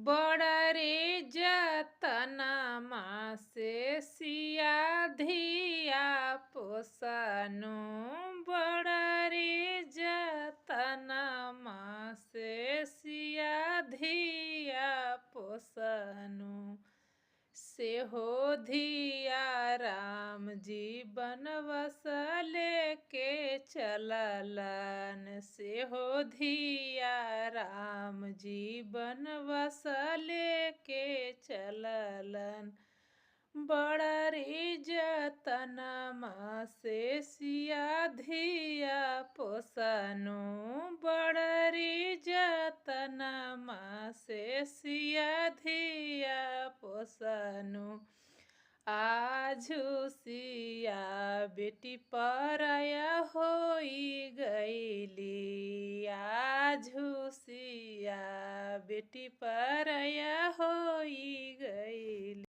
बड़ा रे जतनमा से सिया धिया पोसनु। बड़ा रे जतनमा से सिया धिया पोसनु। से हो धिया राम जी बनवास लेके चललन। से हो धिया राम जी बनवास लेके चललन। बड़ा रे जतनमा से सिया धिया पोसनु। बड़ा रे जतनमा से सिया धिया पोसनु। आजू सिया बेटी पराया होई गईली। आजू सिया बेटी पराया होई